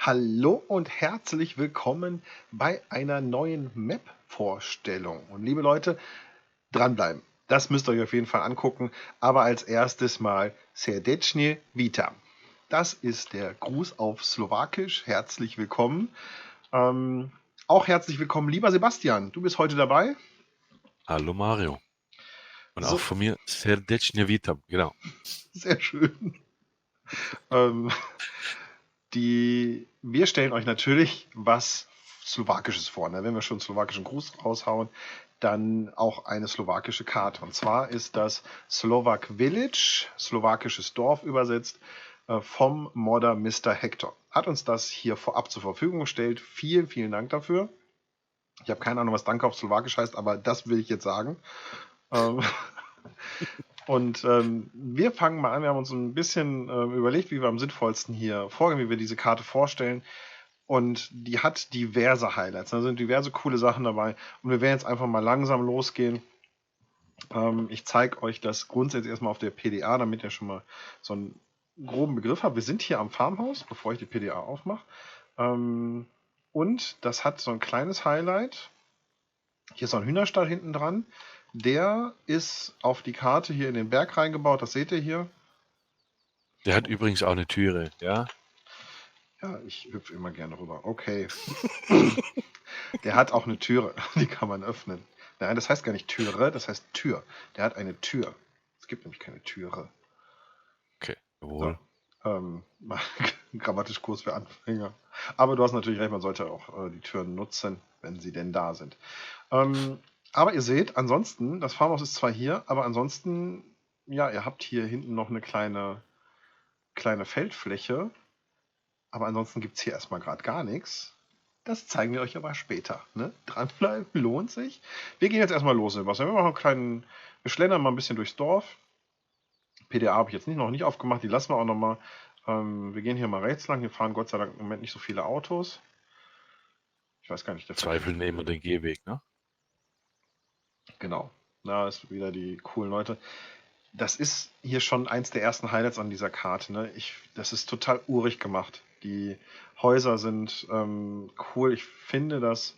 Hallo und herzlich willkommen bei einer neuen Map-Vorstellung. Und liebe Leute, dranbleiben. Das müsst ihr euch auf jeden Fall angucken. Aber als erstes mal Serdečně vítám. Das ist der Gruß auf Slowakisch. Herzlich willkommen. Auch herzlich willkommen, lieber Sebastian. Du bist heute dabei. Hallo Mario. Und auch So, von mir Serdečně vítám. Genau. sehr schön. Ähm, wir stellen euch natürlich was Slowakisches vor. Ne? Wenn wir schon einen slowakischen Gruß raushauen, dann auch eine slowakische Karte. Und zwar ist das Slovak Village, slowakisches Dorf übersetzt, vom Modder Mr. Hector. Hat uns das hier vorab zur Verfügung gestellt. Vielen, vielen Dank dafür. Ich habe keine Ahnung, was Danke auf Slowakisch heißt, aber das will ich jetzt sagen. Und wir fangen mal an. Wir haben uns ein bisschen überlegt, wie wir am sinnvollsten hier vorgehen, wie wir diese Karte vorstellen. Und die hat diverse Highlights. Da sind diverse coole Sachen dabei. Und wir werden jetzt einfach mal langsam losgehen. Ich zeige euch das grundsätzlich erstmal auf der PDA, damit ihr schon mal so einen groben Begriff habt. Wir sind hier am Farmhaus, bevor ich die PDA aufmache. Und das hat so ein kleines Highlight. Hier ist so ein Hühnerstall hinten dran. Der ist auf die Karte hier in den Berg reingebaut. Das seht ihr hier. Der hat übrigens auch eine Türe, ja? Ja, ich hüpfe immer gerne rüber. Okay. Der hat auch eine Türe, die kann man öffnen. Nein, das heißt gar nicht Türe, das heißt Tür. Der hat eine Tür. Es gibt nämlich keine Türe. Okay, So. jawohl. Grammatischkurs für Anfänger. Aber du hast natürlich recht, man sollte auch die Türen nutzen, wenn sie denn da sind. Aber ihr seht, ansonsten, das Farmhaus ist zwar hier, aber ansonsten, ja, ihr habt hier hinten noch eine kleine Feldfläche. Aber ansonsten gibt es hier erstmal gerade gar nichts. Das zeigen wir euch aber später. Ne? Dranbleiben lohnt sich. Wir gehen jetzt erstmal los, Sebastian. Wir machen einen kleinen, wir schlendern mal ein bisschen durchs Dorf. PDA habe ich jetzt noch nicht aufgemacht, die lassen wir auch noch mal. Wir gehen hier mal rechts lang. Hier fahren Gott sei Dank im Moment nicht so viele Autos. Ich weiß gar nicht, der Verkehr. Zweifeln immer den Gehweg, ne? Genau. Da ist wieder die coolen Leute. Das ist hier schon eins der ersten Highlights an dieser Karte. Ne? Das ist total urig gemacht. Die Häuser sind cool. Ich finde das.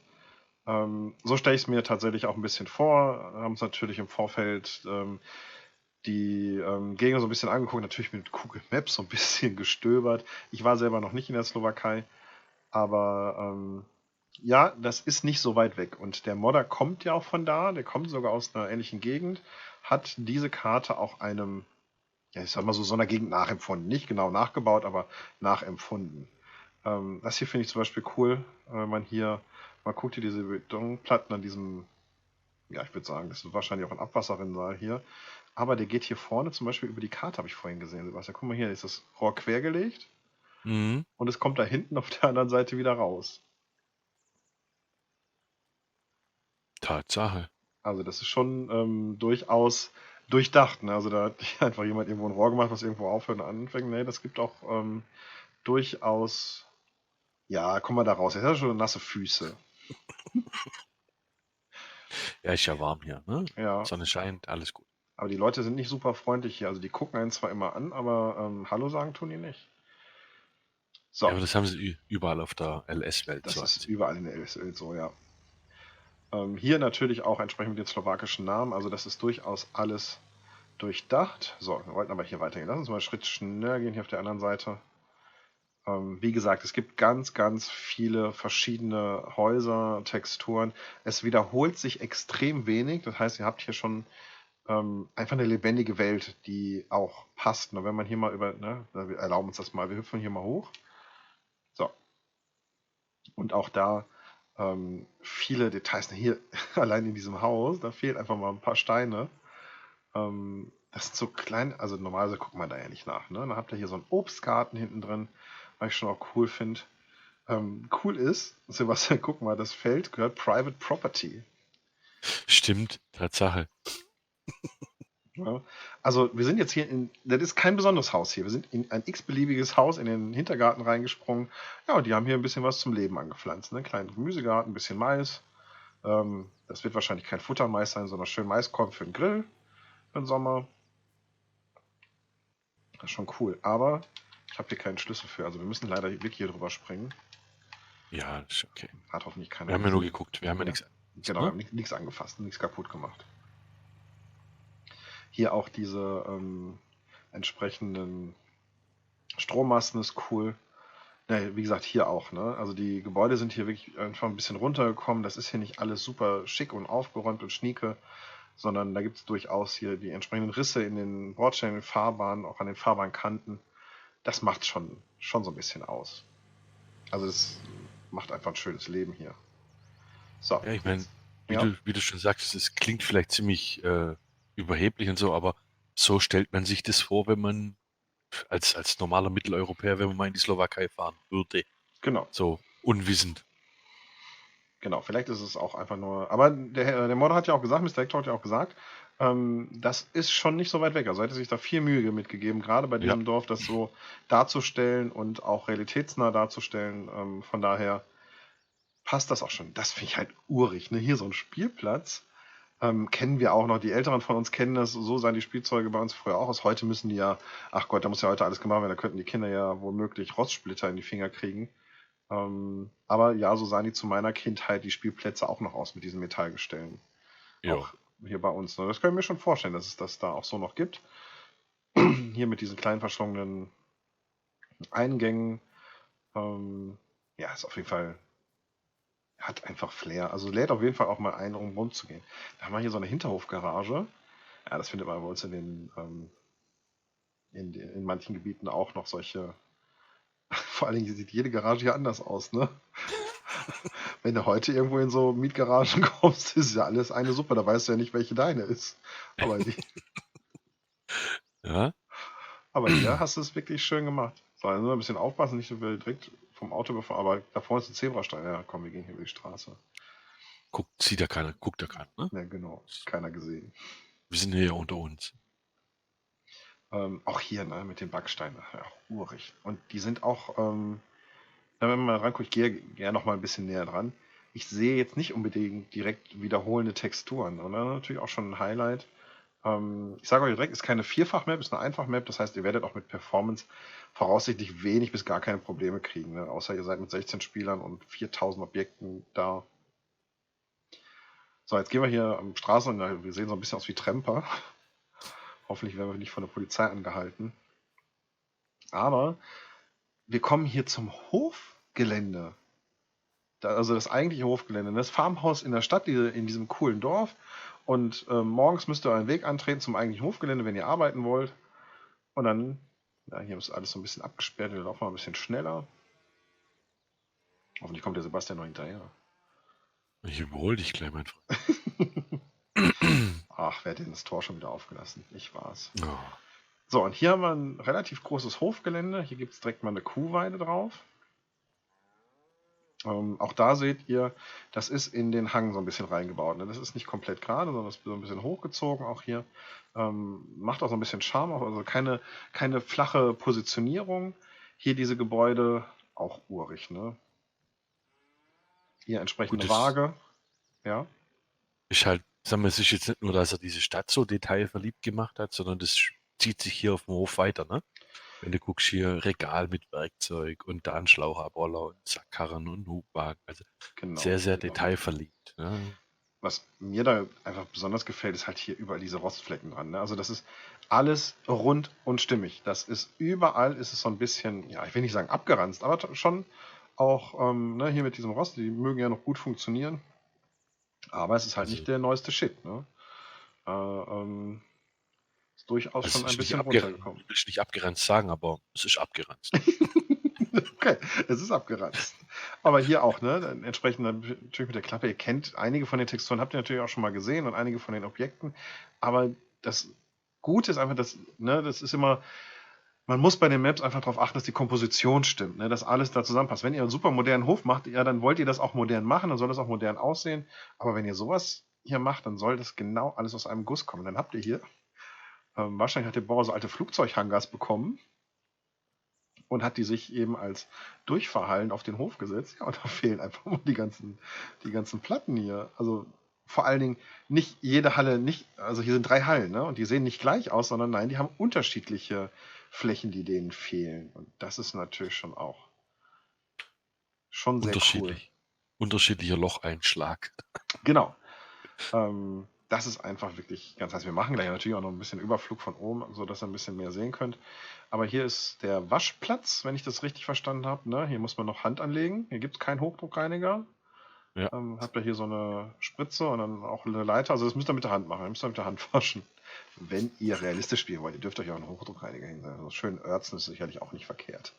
So stelle ich es mir tatsächlich auch ein bisschen vor. Haben uns natürlich im Vorfeld die Gegend so ein bisschen angeguckt, natürlich mit Google Maps so ein bisschen gestöbert. Ich war selber noch nicht in der Slowakei, aber ja, das ist nicht so weit weg. Und der Modder kommt ja auch von da, der kommt sogar aus einer ähnlichen Gegend, hat diese Karte auch einem, ja, ich sag mal so einer Gegend nachempfunden. Nicht genau nachgebaut, aber nachempfunden. Das hier finde ich zum Beispiel cool, wenn man hier mal guckt, hier diese Betonplatten an diesem, ja, ich würde sagen, das ist wahrscheinlich auch ein Abwasserrinnsal hier. Aber der geht hier vorne zum Beispiel über die Karte, habe ich vorhin gesehen, Sebastian. Guck mal hier, ist das Rohr quergelegt Mhm. und es kommt da hinten auf der anderen Seite wieder raus. Tatsache. Also das ist schon durchaus durchdacht. Ne? Also da hat nicht einfach jemand irgendwo ein Rohr gemacht, was irgendwo aufhört und anfängt. Nee, das gibt auch durchaus, ja, komm mal da raus. Jetzt hast du schon nasse Füße. Ja, ist ja warm hier, ne? Ja, Sonne scheint, alles gut. aber die Leute sind nicht super freundlich hier. Also die gucken einen zwar immer an, aber Hallo sagen tun die nicht. Ja, So, aber das haben sie überall auf der LS-Welt, das so ist eins. überall in der LSL so, ja. Hier natürlich auch entsprechend mit den slowakischen Namen. Also das ist durchaus alles durchdacht. So, wir wollten aber hier weitergehen. Lass uns mal einen Schritt schneller gehen hier auf der anderen Seite. Wie gesagt, es gibt ganz, ganz viele verschiedene Häuser, Texturen. Es wiederholt sich extrem wenig. Das heißt, ihr habt hier schon einfach eine lebendige Welt, die auch passt. Und wenn man hier mal ne, wir erlauben uns das mal, wir hüpfen hier mal hoch. So, und auch da viele Details. Hier allein in diesem Haus, da fehlen einfach mal ein paar Steine. Das sind so klein, also normalerweise guckt man da ja nicht nach. Ne? Dann habt ihr hier so einen Obstgarten hinten drin, was ich schon auch cool finde. Cool ist, Sebastian, guck mal, das Feld gehört Private Property. Stimmt, Tatsache. Ja? Also wir sind jetzt hier das ist kein besonderes Haus hier. Wir sind in ein x-beliebiges Haus in den Hintergarten reingesprungen. Ja, und die haben hier ein bisschen was zum Leben angepflanzt. Ne? Kleinen Gemüsegarten, ein bisschen Mais. Das wird wahrscheinlich kein Futtermais sein, sondern schön Maiskorn für den Grill im Sommer. Das ist schon cool. Aber Ich habe hier keinen Schlüssel für, also wir müssen leider wirklich hier drüber springen. Ja, ist okay. Hat hoffentlich keiner Wir haben ja nur gesehen. geguckt, wir haben ja Ja. nichts. Genau, wir haben nichts angefasst, nichts kaputt gemacht. Hier auch diese entsprechenden Strommasten ist cool. Ja, wie gesagt, hier auch, ne? Also die Gebäude sind hier wirklich einfach ein bisschen runtergekommen. Das ist hier nicht alles super schick und aufgeräumt und schnieke, sondern da gibt es durchaus hier die entsprechenden Risse in den Bordsteinen, in den Fahrbahnen, auch an den Fahrbahnkanten. Das macht schon so ein bisschen aus. Also es macht einfach ein schönes Leben hier. So, Ja, ich meine, jetzt. Ja, wie du schon sagst, es klingt vielleicht ziemlich überheblich und so, aber so stellt man sich das vor, wenn man als normaler Mitteleuropäer, wenn man mal in die Slowakei fahren würde. genau. So unwissend. Genau, vielleicht ist es auch einfach nur. Aber der Modder hat ja auch gesagt, Mr. Hector hat ja auch gesagt, das ist schon nicht so weit weg. Also er hätte sich da viel Mühe mitgegeben, gerade bei Ja, diesem Dorf, das so darzustellen und auch realitätsnah darzustellen. Von daher passt das auch schon. Das finde ich halt urig. Ne? Hier so ein Spielplatz. Kennen wir auch noch, die Älteren von uns kennen das, so sahen die Spielzeuge bei uns früher auch aus. Heute müssen die ja, ach Gott, da muss ja heute alles gemacht werden, da könnten die Kinder ja womöglich Rostsplitter in die Finger kriegen. Aber ja, so sahen die zu meiner Kindheit die Spielplätze auch noch aus mit diesen Metallgestellen. ja. Auch hier bei uns. Ne? Das können wir mir schon vorstellen, dass es das da auch so noch gibt. Hier mit diesen kleinen verschlungenen Eingängen. Ja, ist auf jeden Fall, hat einfach Flair. Also lädt auf jeden Fall auch mal ein, um rumzugehen. Da haben wir hier so eine Hinterhofgarage. Ja, das findet man bei uns in manchen Gebieten auch noch solche. Vor allen Dingen sieht jede Garage hier anders aus, ne? Wenn du heute irgendwo in so Mietgaragen kommst, ist ja alles eine Suppe. Da weißt du ja nicht, welche deine ist. Aber, Ja, aber hier hast du es wirklich schön gemacht. So, also nur ein bisschen aufpassen, nicht so will direkt vom Auto befahren. Aber da vorne ist ein Zebrastreifen. Ja, komm, wir gehen hier über die Straße. guckt da keiner, ne? Ja, genau. Keiner gesehen. Wir sind hier ja unter uns. Auch hier, ne, mit den Backsteinen. Ja, urig. Und die sind auch, wenn man mal ranguckt, ich gehe gerne noch mal ein bisschen näher dran. Ich sehe jetzt nicht unbedingt direkt wiederholende Texturen. Und dann natürlich auch schon ein Highlight. Ich sage euch direkt, ist keine Vierfach-Map, ist eine Einfach-Map. Das heißt, ihr werdet auch mit Performance voraussichtlich wenig bis gar keine Probleme kriegen. Ne? Außer ihr seid mit 16 Spielern und 4000 Objekten da. So, jetzt gehen wir hier am Straßen und wir sehen so ein bisschen aus wie Tramper. Hoffentlich werden wir nicht von der Polizei angehalten. Aber wir kommen hier zum Hofgelände. Also das eigentliche Hofgelände. Das Farmhaus in der Stadt, in diesem coolen Dorf. Und morgens müsst ihr euren Weg antreten zum eigentlichen Hofgelände, wenn ihr arbeiten wollt. Und dann, ja, hier ist alles so ein bisschen abgesperrt. Wir laufen mal ein bisschen schneller. Hoffentlich kommt der Sebastian noch hinterher. Ich überhole dich gleich, mein Freund. Ach, wer hat denn das Tor schon wieder aufgelassen? Ich war's. Oh. So, und hier haben wir ein relativ großes Hofgelände. Hier gibt es direkt mal eine Kuhweide drauf. Auch da seht ihr, das ist in den Hang so ein bisschen reingebaut. Ne? Das ist nicht komplett gerade, sondern das ist so ein bisschen hochgezogen auch hier. Macht auch so ein bisschen Charme, also keine flache Positionierung. Hier diese Gebäude, auch urig, ne? Hier Gut, entsprechende das Waage, ja. ist halt, sagen wir, es ist jetzt nicht nur, dass er diese Stadt so detailverliebt gemacht hat, sondern das zieht sich hier auf dem Hof weiter, ne? Wenn du guckst, hier Regal mit Werkzeug und da ein Schlauchabroller und Sackkarren und Hubwagen. Also Genau, sehr, sehr genau. detailverliebt. Ne? Was mir da einfach besonders gefällt, ist halt hier überall diese Rostflecken dran. Ne? Also das ist alles rund und stimmig. Das ist überall, ist es so ein bisschen, ja, ich will nicht sagen abgeranzt, aber schon auch ne, hier mit diesem Rost, die mögen ja noch gut funktionieren. Aber es ist halt Also, nicht der neueste Shit. Ne? Ist durchaus also schon es ein ist nicht bisschen runtergekommen. ich will nicht abgeranzt sagen, aber es ist abgeranzt. Okay, es ist abgeranzt. Aber hier auch, ne? Entsprechend natürlich mit der Klappe. Ihr kennt einige von den Texturen, habt ihr natürlich auch schon mal gesehen und einige von den Objekten. Aber das Gute ist einfach, dass, ne, das ist immer, man muss bei den Maps einfach darauf achten, dass die Komposition stimmt, ne? Dass alles da zusammenpasst. Wenn ihr einen super modernen Hof macht, ja, dann wollt ihr das auch modern machen, dann soll das auch modern aussehen. Aber wenn ihr sowas hier macht, dann soll das genau alles aus einem Guss kommen. Dann habt ihr hier, wahrscheinlich hat der Bauer so alte Flugzeughangars bekommen und hat die sich eben als Durchfahrhallen auf den Hof gesetzt. Ja, und da fehlen einfach mal die ganzen Platten hier. Also vor allen Dingen nicht jede Halle, nicht, also hier sind 3 Hallen, ne? Und die sehen nicht gleich aus, sondern nein, die haben unterschiedliche Flächen, die denen fehlen. Und das ist natürlich schon sehr cool. Unterschiedlicher Locheinschlag. Genau. Das ist einfach wirklich ganz heiß. Wir machen gleich natürlich auch noch ein bisschen Überflug von oben, sodass ihr ein bisschen mehr sehen könnt. Aber hier ist der Waschplatz, wenn ich das richtig verstanden habe. Ne? Hier muss man noch Hand anlegen. Hier gibt es keinen Hochdruckreiniger. Ja. Habt ihr hier so eine Spritze und dann auch eine Leiter. Also das müsst ihr mit der Hand machen. Ihr müsst ihr mit der Hand waschen. Wenn ihr realistisch spielen wollt, ihr dürft euch auch einen Hochdruckreiniger hinsetzen. Also schön Örzen ist sicherlich auch nicht verkehrt.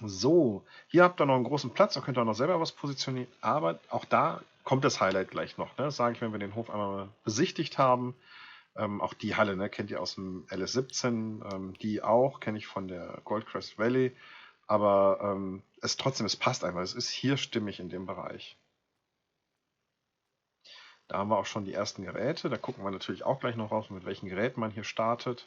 So, hier habt ihr noch einen großen Platz, da könnt ihr auch noch selber was positionieren, aber auch da kommt das Highlight gleich noch. Ne? Das sage ich, wenn wir den Hof einmal besichtigt haben. Auch die Halle, ne, kennt ihr aus dem LS17, die auch, kenne ich von der Goldcrest Valley, aber es passt einfach, es ist hier stimmig in dem Bereich. Da haben wir auch schon die ersten Geräte, da gucken wir natürlich auch gleich noch raus, mit welchen Geräten man hier startet.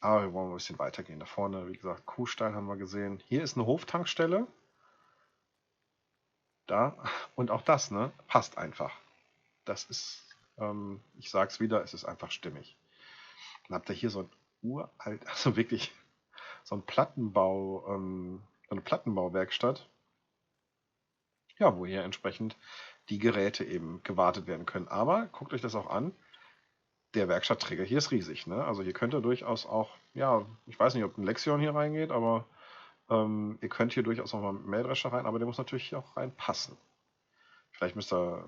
Aber wir wollen ein bisschen weitergehen. Da vorne, wie gesagt, Kuhstall haben wir gesehen. Hier ist eine Hoftankstelle. Da. Und auch das, ne, passt einfach. Das ist, ich sag's wieder, es ist einfach stimmig. Dann habt ihr hier so ein uralt, also wirklich so ein Plattenbau, so eine Plattenbauwerkstatt. Ja, wo hier entsprechend die Geräte eben gewartet werden können. Aber guckt euch das auch an. Der Werkstattträger hier ist riesig, ne? Also hier könnt ihr durchaus auch, ja, ich weiß nicht, ob ein Lexion hier reingeht, aber ihr könnt hier durchaus auch mal mit Mähdrescher rein, aber der muss natürlich hier auch reinpassen. Vielleicht müsst ihr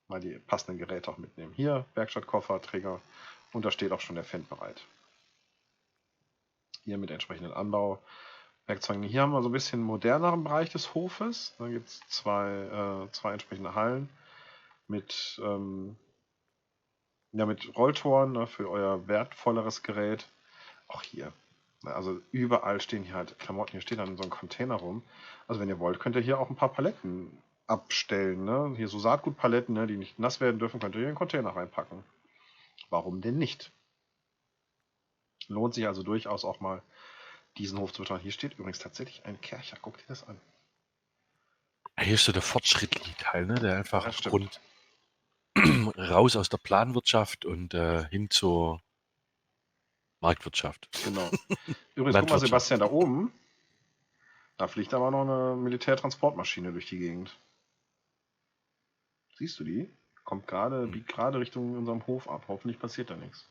mal die passenden Geräte auch mitnehmen. Hier, Werkstattkoffer, Träger und da steht auch schon der Fendt bereit. Hier mit entsprechenden Anbauwerkzeugen. Hier haben wir so ein bisschen moderneren Bereich des Hofes. Da gibt es zwei entsprechende Hallen mit Rolltoren, ne, für euer wertvolleres Gerät. Auch hier. Also überall stehen hier halt Klamotten. Hier steht dann so ein Container rum. Also wenn ihr wollt, könnt ihr hier auch ein paar Paletten abstellen. Ne? Hier so Saatgutpaletten, ne, die nicht nass werden dürfen, könnt ihr hier in den Container reinpacken. Warum denn nicht? Lohnt sich also durchaus auch mal, diesen Hof zu betreuen. Hier steht übrigens tatsächlich ein Kercher. Guckt dir das an. Hier ist so der fortschrittliche Teil, ne? Der einfach Ja, raus aus der Planwirtschaft und hin zur Marktwirtschaft. Genau. Übrigens, guck mal, Sebastian, da oben, da fliegt aber noch eine Militärtransportmaschine durch die Gegend. Siehst du die? Biegt gerade Richtung unserem Hof ab. Hoffentlich passiert da nichts.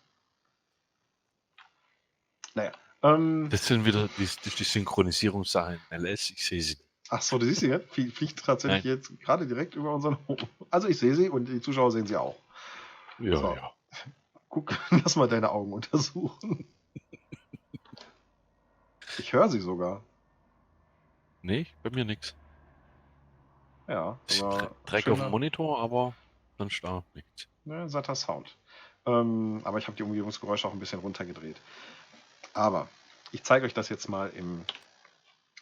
Naja. Das sind wieder die Synchronisierungssachen in LS. Ich sehe sie. Ach so, du siehst sie jetzt? Fliegt tatsächlich jetzt gerade direkt über unseren Hof. Also ich sehe sie und die Zuschauer sehen sie auch. Ja, so. ja. Guck, lass mal deine Augen untersuchen. Ich höre sie sogar. Nee, bei mir nichts. Ja. Dreck auf dem Monitor, aber sonst da nichts. Ne, satter Sound. Aber ich habe die Umgebungsgeräusche auch ein bisschen runtergedreht. Aber ich zeige euch das jetzt mal im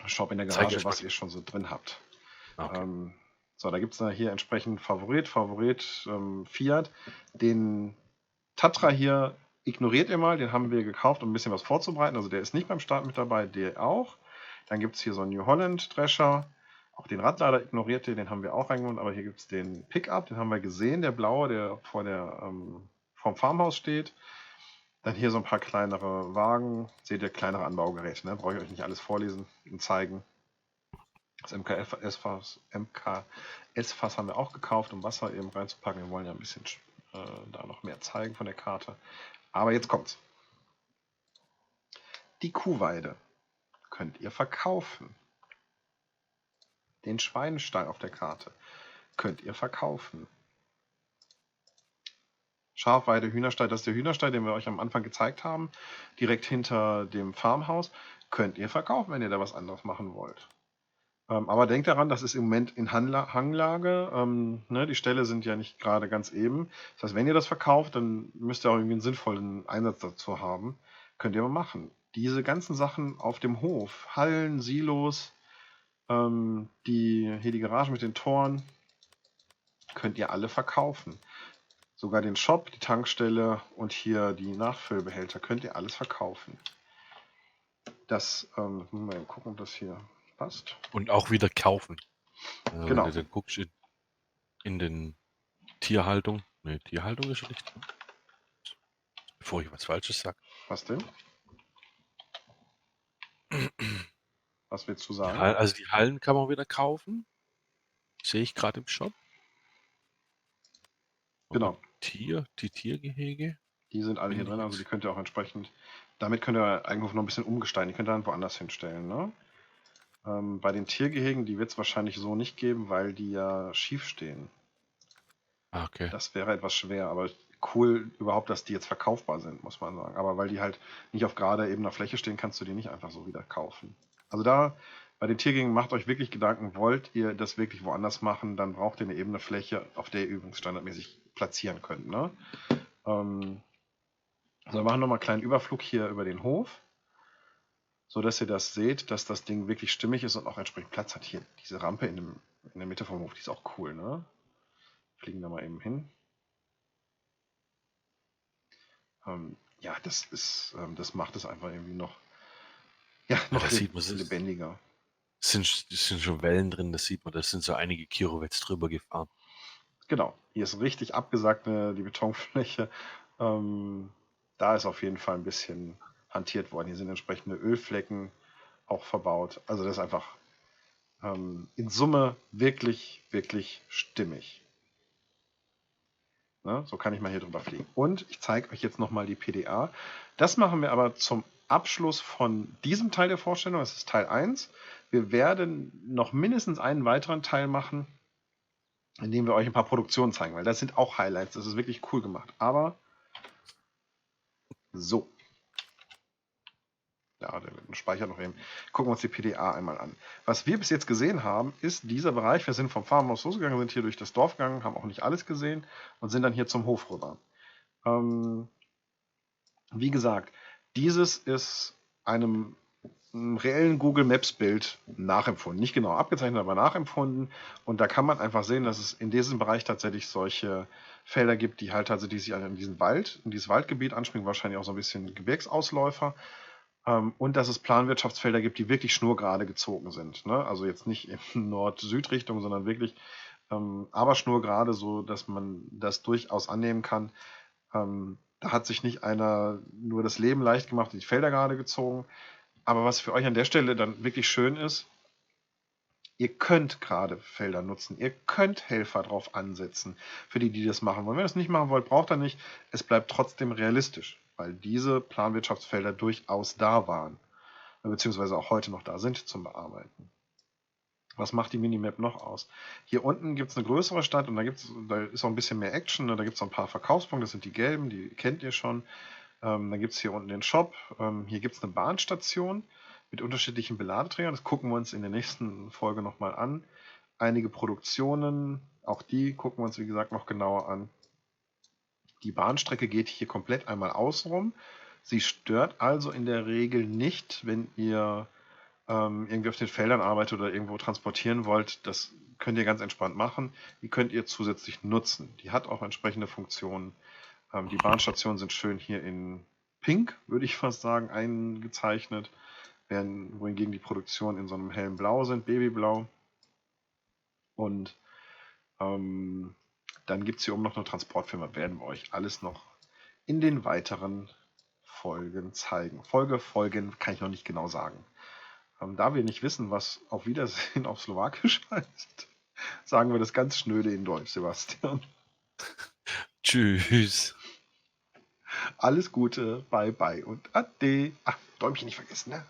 Shop in der Garage, was ihr schon so drin habt. Okay. So, da gibt es hier entsprechend Favorit, Fiat. Den Tatra hier ignoriert ihr mal, den haben wir gekauft, um ein bisschen was vorzubereiten. Also der ist nicht beim Start mit dabei, der auch. Dann gibt es hier so einen New Holland Drescher. Auch den Radlader ignoriert ihr, den haben wir auch reingeholt. Aber hier gibt es den Pickup, den haben wir gesehen, der blaue, der vorm Farmhaus steht. Dann hier so ein paar kleinere Wagen. Seht ihr, kleinere Anbaugeräte. Ne? Brauche ich euch nicht alles vorlesen und zeigen. Das MKS-Fass haben wir auch gekauft, um Wasser eben reinzupacken. Wir wollen ja ein bisschen da noch mehr zeigen von der Karte. Aber jetzt kommt's. Die Kuhweide könnt ihr verkaufen. Den Schweinestall auf der Karte könnt ihr verkaufen. Schafweide, Hühnerstall, das ist der Hühnerstall, den wir euch am Anfang gezeigt haben. Direkt hinter dem Farmhaus. Könnt ihr verkaufen, wenn ihr da was anderes machen wollt. Aber denkt daran, das ist im Moment in Hanglage. Ne, die Ställe sind ja nicht gerade ganz eben. Das heißt, wenn ihr das verkauft, dann müsst ihr auch irgendwie einen sinnvollen Einsatz dazu haben. Könnt ihr mal machen. Diese ganzen Sachen auf dem Hof, Hallen, Silos, hier die Garage mit den Toren, könnt ihr alle verkaufen. Sogar den Shop, die Tankstelle und hier die Nachfüllbehälter könnt ihr alles verkaufen. Das, mal gucken, ob das hier passt. Und auch wieder kaufen. Genau. Wenn du dann guckst in den Tierhaltung. Ne, Tierhaltung ist ja nicht. bevor ich was Falsches sage. Was denn? Was willst du Die sagen? Also die Hallen kann man wieder kaufen. Sehe ich gerade im Shop. Aber Genau, die Tiergehege die sind alle hier finde ich drin, also die jetzt. könnt ihr auch entsprechend, damit könnt ihr eigentlich noch ein bisschen umgestalten, die könnt ihr dann woanders hinstellen, ne? Bei den Tiergehegen, die wird es wahrscheinlich so nicht geben, weil die ja schief stehen. Ah, okay. Das wäre etwas schwer, aber cool überhaupt, dass die jetzt verkaufbar sind, muss man sagen. Aber weil die halt nicht auf gerade ebener Fläche stehen, kannst du die nicht einfach so wieder kaufen. Also da bei den Tiergängen macht euch wirklich Gedanken, wollt ihr das wirklich woanders machen, dann braucht ihr eine ebene Fläche, auf der ihr übungsstandardmäßig platzieren könnt. Ne? So, wir machen nochmal einen kleinen Überflug hier über den Hof, sodass ihr das seht, dass das Ding wirklich stimmig ist und auch entsprechend Platz hat. Hier, diese Rampe in der Mitte vom Hof, die ist auch cool, ne? Fliegen da mal eben hin. Ja, das macht es einfach irgendwie noch, ja, Ja, noch da sieht man lebendiger. es sind schon Wellen drin, das sieht man. Da sind so einige Kilowatt drüber gefahren. Genau, hier ist richtig abgesackt, die Betonfläche. Da ist auf jeden Fall ein bisschen hantiert worden. Hier sind entsprechende Ölflecken auch verbaut. Also das ist einfach in Summe wirklich, wirklich stimmig. Ne? So kann ich mal hier drüber fliegen. Und ich zeige euch jetzt nochmal die PDA. Das machen wir aber zum Abschluss von diesem Teil der Vorstellung. Das ist Teil 1. Wir werden noch mindestens einen weiteren Teil machen, in dem wir euch ein paar Produktionen zeigen, weil das sind auch Highlights. Das ist wirklich cool gemacht. Aber so. Ja, der speichert noch eben. Gucken wir uns die PDA einmal an. Was wir bis jetzt gesehen haben, ist dieser Bereich. Wir sind vom Farmhaus losgegangen, sind hier durch das Dorf gegangen, haben auch nicht alles gesehen und sind dann hier zum Hof rüber. Wie gesagt, dieses ist einem reellen Google Maps Bild nachempfunden. Nicht genau abgezeichnet, aber nachempfunden. Und da kann man einfach sehen, dass es in diesem Bereich tatsächlich solche Felder gibt, die halt tatsächlich sich an diesen Wald, in dieses Waldgebiet anspringen, wahrscheinlich auch so ein bisschen Gebirgsausläufer. Und dass es Planwirtschaftsfelder gibt, die wirklich schnurgerade gezogen sind. Ne? Also jetzt nicht in Nord-Süd-Richtung, sondern wirklich aber schnurgerade, so dass man das durchaus annehmen kann. Da hat sich nicht einer nur das Leben leicht gemacht und die Felder gerade gezogen. Aber was für euch an der Stelle dann wirklich schön ist, ihr könnt gerade Felder nutzen. Ihr könnt Helfer drauf ansetzen, für die, die das machen wollen. Wenn ihr das nicht machen wollt, braucht ihr nicht. Es bleibt trotzdem realistisch, weil diese Planwirtschaftsfelder durchaus da waren, beziehungsweise auch heute noch da sind zum Bearbeiten. Was macht die Minimap noch aus? Hier unten gibt es eine größere Stadt und da ist auch ein bisschen mehr Action. Da gibt es ein paar Verkaufspunkte, das sind die gelben, die kennt ihr schon. Dann gibt es hier unten den Shop. Hier gibt es eine Bahnstation mit unterschiedlichen Beladeträgern. Das gucken wir uns in der nächsten Folge nochmal an. Einige Produktionen, auch die gucken wir uns wie gesagt noch genauer an. Die Bahnstrecke geht hier komplett einmal außenrum. Sie stört also in der Regel nicht, wenn ihr irgendwie auf den Feldern arbeitet oder irgendwo transportieren wollt. Das könnt ihr ganz entspannt machen. Die könnt ihr zusätzlich nutzen. Die hat auch entsprechende Funktionen. Die Bahnstationen sind schön hier in Pink, würde ich fast sagen, eingezeichnet, wohingegen die Produktionen in so einem hellen Blau sind, Babyblau. Und dann gibt es hier oben noch eine Transportfirma, werden wir euch alles noch in den weiteren Folgen zeigen. Folgen kann ich noch nicht genau sagen. Da wir nicht wissen, was auf Wiedersehen auf Slowakisch heißt, sagen wir das ganz schnöde in Deutsch, Sebastian. Tschüss. Alles Gute, bye bye und ade. Ach, Däumchen nicht vergessen, ne?